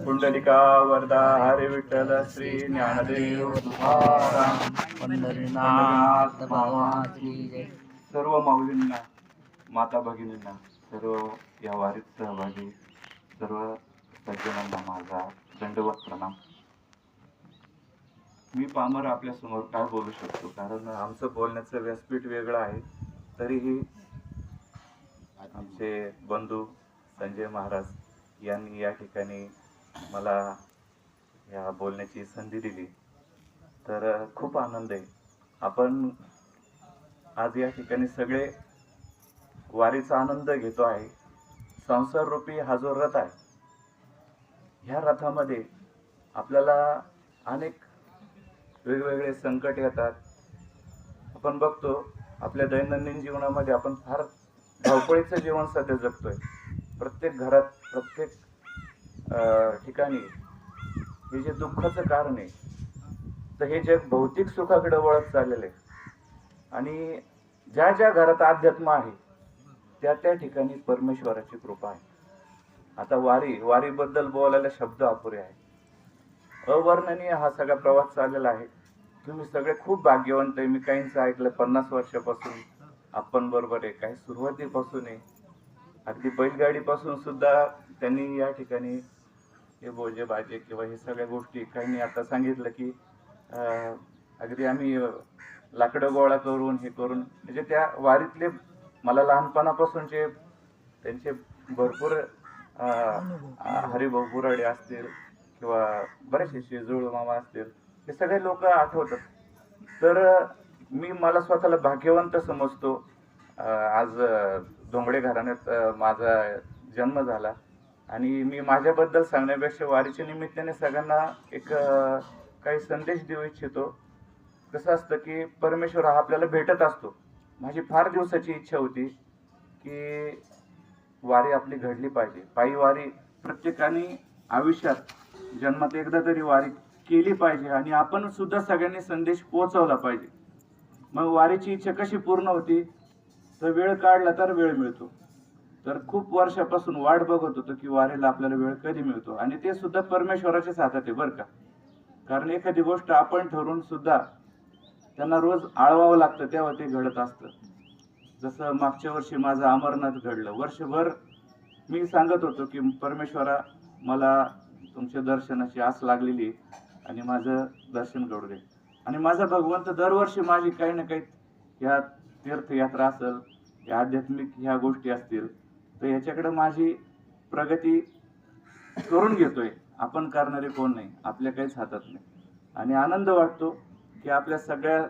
पुंडलिका वरदा हरी विठ्ठल श्री ज्ञानदेव तुकाराम पंढरीनाथ मामाची जय. सर्व माऊलींना, माता भगिनींना, सर्व या वारीत सहभागी सर्व सज्जनांना माझा दंडवत प्रणाम. मी पामर आपल्या समोर काय बोलू शकतो, कारण आमचं बोलण्याचं व्यासपीठ वेगळं आहे. तरीही आमचे बंधू संजय महाराज यांनी या ठिकाणी मला या बोलण्याची संधी दिली, तर खूप आनंद आहे. आपण आज या ठिकाणी सगळे वारीचा आनंद घेतो आहे. संसार रूपी हा जो रथ आहे, ह्या रथामध्ये आपल्याला अनेक वेगवेगळे संकट येतात. आपण बघतो आपल्या दैनंदिन जीवनामध्ये आपण फार धावपळीचं जीवन सध्या जगतोय. प्रत्येक घरात, प्रत्येक ठिकाणी हे जे दुःखाचं कारण आहे, तर हे जग भौतिक सुखाकडे वळत चाललेलं आहे. आणि ज्या ज्या घरात अध्यात्म आहे, त्या त्या ठिकाणी परमेश्वराची कृपा आहे. आता वारीबद्दल बोलायला शब्द अपुरे आहे. अवर्णनीय हा सगळा प्रवास चाललेला आहे. तुम्ही सगळे खूप भाग्यवंत आहे. मी काहींचं ऐकलं 50 वर्षापासून आपण बरोबर आहे, काही सुरुवातीपासून आहे, अगदी बैलगाडीपासून सुद्धा त्यांनी या ठिकाणी हे बोजे बाजे किंवा हे सगळ्या गोष्टी. काहींनी आता सांगितलं की अगदी आम्ही लाकडं गोळा करून हे करून, म्हणजे त्या वारीतले मला लहानपणापासूनचे त्यांचे भरपूर हरिभाऊ बुराडे असतील किंवा बरेचसे शेजूळ मामा असतील, हे सगळे लोक आठवतात. तर मला स्वतःला भाग्यवंत समजतो. आज धोंगडे घराण्यात माझा जन्म झाला आणि मी माझ्याबद्दल सांगण्यापेक्षा वारीच्या निमित्ताने सगळ्यांना एक काही संदेश देऊ इच्छितो. कसं असतं की परमेश्वर हा आपल्याला भेटत असतो. माझी फार दिवसाची इच्छा होती की वारी आपली घडली पाहिजे. पायी वारी प्रत्येकाने आयुष्यात जन्मात एकदा तरी वारी केली पाहिजे आणि आपण सुद्धा सगळ्यांनी संदेश पोहोचवला पाहिजे. मग वारीची इच्छा कशी पूर्ण होती, तर वेळ काढला तर वेळ मिळतो. तर खूप वर्षापासून वाट बघत होतो की वारीला आपल्याला वेळ कधी मिळतो, आणि ते सुद्धा परमेश्वराच्याच हातात आहे बरं का. कारण एखादी गोष्ट आपण ठरवून सुद्धा त्यांना रोज आळवावं लागतं, तेव्हा ते घडत असतं. जसं मागच्या वर्षी माझं अमरनाथ घडलं. वर्षभर मी सांगत होतो की परमेश्वरा, मला तुमच्या दर्शनाची आस लागलेली आणि माझं दर्शन घडू दे. आणि माझा भगवंत दरवर्षी माझी काही ना काही, ह्या तीर्थयात्रा असेल, या आध्यात्मिक ह्या गोष्टी असतील, तर याच्याकडे माझी प्रगती करून घेतोय. आपण करणारे कोण नाही, आपल्या काहीच हातात नाही. आणि आनंद वाटतो की आपल्या सगळ्या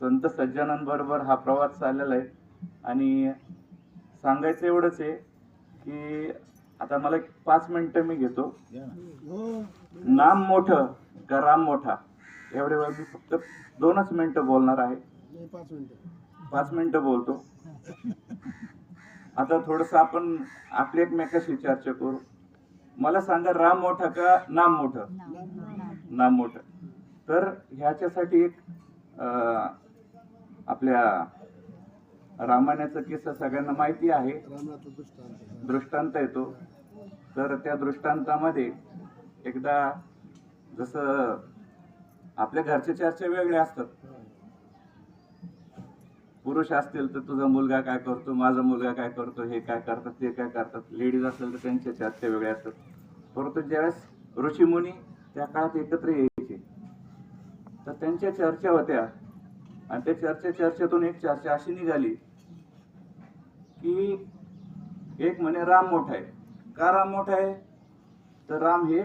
संत सज्जनांबरोबर हा प्रवास चाललेला आहे. आणि सांगायचं एवढंच आहे की आता मला 5 मिनिटं मी घेतो. नाम मोठं का राम मोठा, एवढे वेळ मी फक्त 2च मिनिटं बोलणार आहे. 5 मिनिटं बोलतो. आता थोडस आपण आपल्या एकमेकाशी चर्चा करू. मला सांगा, राम मोठा का नाम मोठं? नाम मोठं. तर ह्याच्यासाठी एक आपल्या रामायणाचा किस्सा सगळ्यांना माहिती आहे, दृष्टांत येतो. तर त्या दृष्टांतामध्ये एकदा, जसं आपल्या घरच्या चर्चा वेगळ्या असतात. पुरुष असतील तर तुझा मुलगा काय करतो, माझा मुलगा काय करतो, हे काय करतात, ते काय करतात. लेडीज असेल तर त्यांच्या चर्चा वेगळ्या असतात. परंतु ज्यावेळेस ऋषीमुनी त्या काळात एकत्र यायचे, तर त्यांच्या चर्चा होत्या. आणि त्या चर्चेतून एक चर्चा अशी निघाली की एक म्हणे राम मोठा आहे. का राम मोठा आहे? तर राम हे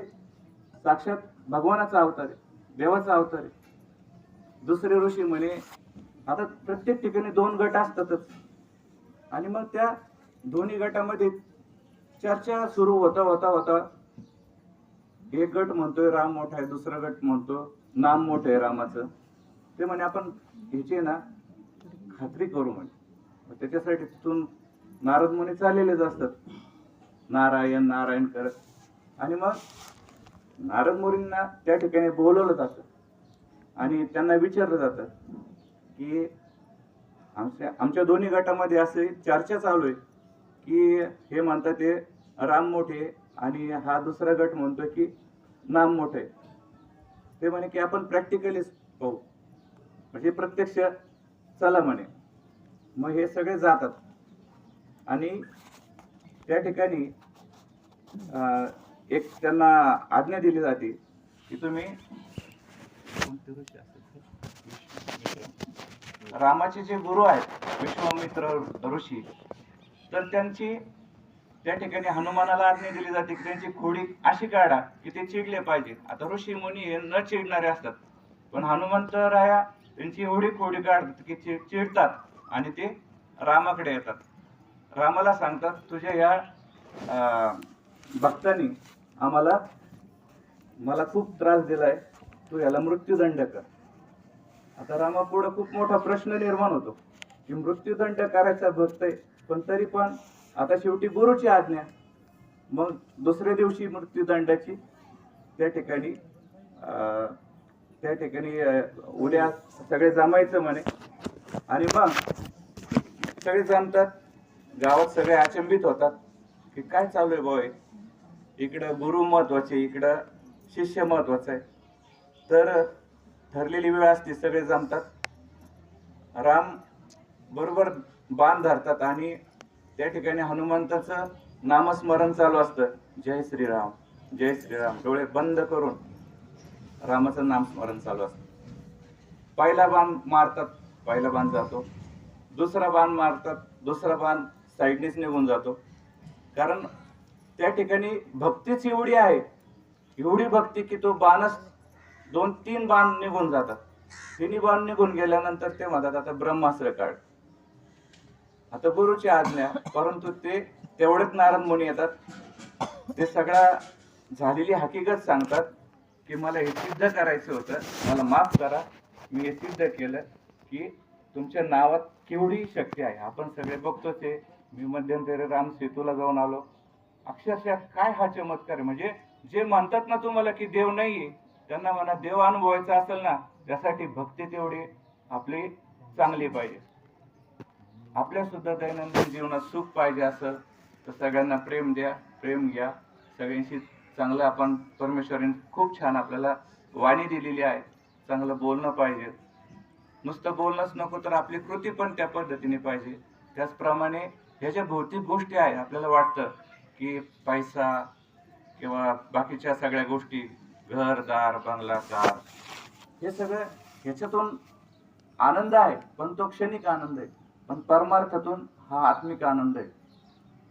साक्षात भगवानाचा अवतार आहे, देवाचा अवतार आहे. दुसरे ऋषी म्हणे, आता प्रत्येक ठिकाणी 2 गट असतातच, आणि मग त्या दोन्ही गटामध्ये चर्चा सुरू होता होता होता एक गट म्हणतोय राम मोठा आहे, दुसरा गट म्हणतो नाम मोठं आहे रामाचं. ते म्हणे आपण ह्याची ना खात्री करू म्हणे. त्याच्यासाठी तिथून नारद मुनी चाललेलेच असतात, नारायण नारायण करत. आणि मग नारद मुनींना त्या ठिकाणी बोलवलं जातं आणि त्यांना विचारलं जातं की आमच्या दोन्ही गटामध्ये असे चर्चा चालू आहे की हे म्हणतात ते राम मोठे आणि हा दुसरा गट म्हणतोय की नाम मोठं आहे. ते म्हणे की आपण प्रॅक्टिकली पाहू, म्हणजे प्रत्यक्ष चला म्हणे. मग हे सगळे जातात आणि त्या ठिकाणी एक त्यांना आज्ञा दिली जाते की तुम्ही रामाचे जे गुरु आहेत विश्वामित्र ऋषी, तर त्यांची त्या ठिकाणी हनुमानाला आज्ञा दिली जाते की त्यांची खोडी अशी काढा की ते चिडले पाहिजे. आता ऋषी मुनी हे न चिडणारे असतात, पण हनुमंत राया त्यांची एवढी खोडी काढतात की चिडतात आणि ते रामाकडे येतात. रामाला सांगतात तुझ्या या भक्तांनी मला खूप त्रास दिलाय, तू याला मृत्यूदंड कर. आता रामापुढे खूप मोठा प्रश्न निर्माण होतो की मृत्यूदंड करायचा भक्त आहे, पण तरी पण आता शेवटी गुरुची आज्ञा. मग दुसऱ्या दिवशी मृत्यूदंडाची त्या ठिकाणी उद्या सगळे जमायचं म्हणे. आणि मग सगळे जमतात, गावात सगळे अचंबित होतात की काय चालू आहे बाय, इकडं गुरु महत्वाचे, इकडं शिष्य महत्वाचं आहे. तर ठरलेली वेळ असते, सगळे जमतात. राम बरोबर बाण धरतात आणि त्या ठिकाणी हनुमंताचं नामस्मरण चालू असतं, जय श्रीराम जय श्रीराम. डोळे बंद करून रामाचं नामस्मरण चालू असतं. पहिला बाण मारतात, पहिला बाण जातो. दुसरा बाण मारतात, दुसरा बाण साईडनेच निघून जातो. कारण त्या ठिकाणी भक्तीच एवढी आहे, एवढी भक्ती की तो बाणच 2-3 बाण निघून जातात. 3 बाण निघून गेल्यानंतर ते म्हणतात आता ब्रह्मास्त्र काढ. आता गुरुची आज्ञा, परंतु ते तेवढेच नारद मुनी येतात. ते सगळा झालेली हकीकत सांगतात की मला हे सिद्ध करायचं होतं, मला माफ करा, मी हे सिद्ध केलं की तुमच्या नावात केवढी शक्ती आहे. आपण सगळे बघतोच आहे. मी मध्यंतरी राम सेतूला जाऊन आलो. अक्षरशः काय हा चमत्कार आहे. म्हणजे जे म्हणतात ना तुम्हाला की देव नाहीये, त्यांना म्हणा देव अनुभवायचा असेल ना, त्यासाठी भक्ती तेवढी आपली चांगली पाहिजे. आपल्या सुद्धा दैनंदिन जीवनात सुख पाहिजे असेल तर सगळ्यांना प्रेम द्या, प्रेम घ्या. सगळ्यांशी चांगलं आपण, परमेश्वराने खूप छान आपल्याला वाणी दिलेली आहे. चांगलं बोलणं पाहिजे. नुसतं बोलणंच नको, तर आपली कृती पण त्या पद्धतीने पाहिजे. त्याचप्रमाणे ह्या ज्या भौतिक गोष्टी आहेत, आपल्याला वाटतं की पैसा किंवा बाकीच्या सगळ्या गोष्टी, घरदार, बंगला, कार, हे सगळं ह्याच्यातून आनंद आहे, पण तो क्षणिक आनंद आहे. पण परमार्थातून हा आत्मिक आनंद आहे.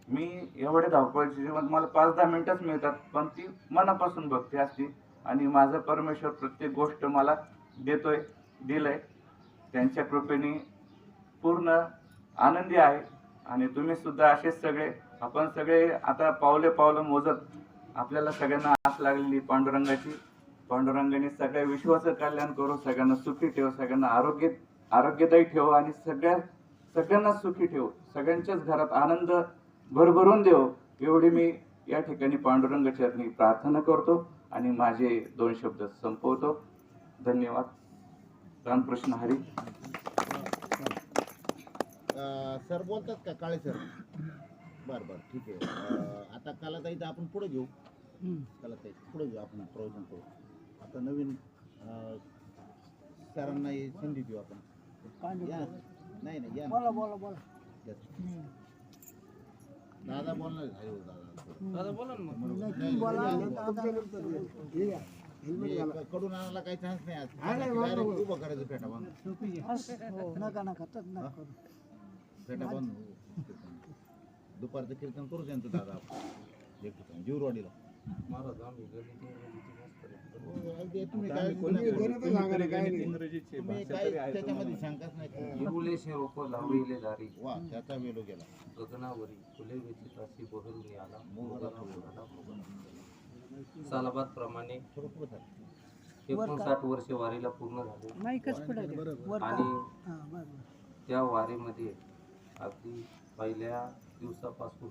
मी एवढे धावपळीचे जीवन, मला 5-10 मिनिटच मिळतात, पण ती मनापासून भक्ती असते. आणि माझा परमेश्वर प्रत्येक गोष्ट मला देतोय, दिलंय. त्यांच्या कृपेने पूर्ण आनंदी आहे. आणि तुम्ही सुद्धा असेच सगळे, आपण सगळे आता पावले पावलं मोजत, आपल्याला सगळ्यांना आस लागलेली पांडुरंगाची. पांडुरंगाने सगळ्या विश्वाचं कल्याण करू, सगळ्यांना सुखी ठेव, सगळ्यांना आरोग्यदायी ठेव आणि सगळ्यांना सुखी ठेव, सगळ्यांच्याच घरात आनंद भरभरून देव, एवढी मी या ठिकाणी पांडुरंग चरणी प्रार्थना करतो आणि माझे 2 शब्द संपवतो. धन्यवाद. रामकृष्ण हरी. सर बोलतात का काळे सर? बरं बरं, ठीक आहे. आता कलाताई तर आपण पुढे घेऊ, कलाताई पुढे घेऊ, आपण प्रवचन करू. आता नवीन सरांना संधी देऊ आपण. या नाही नाही, या बोला बोला बोला. दादा बोलणार, दादा बोला ना. कडून आणायला काही चान्स नाही आज. डायरेक्ट उभं करायचं फेटा बांधून. नका नका फेटा बांधून दुपारचं कीर्तन करू त्यांचं दादा एक ठिकाणी जीवरवाडीला. तुम्ही काय त्याच्यामध्ये शंकाच नाही. वा, त्याचा वेलो गेला. गगनावरी फुले वेचितासी बहरून आला मोगरा सालाबाद प्रमाणे 59 वर्षे वारीला पूर्ण झाले. आणि त्या वारीमध्ये अगदी पहिल्या दिवसापासून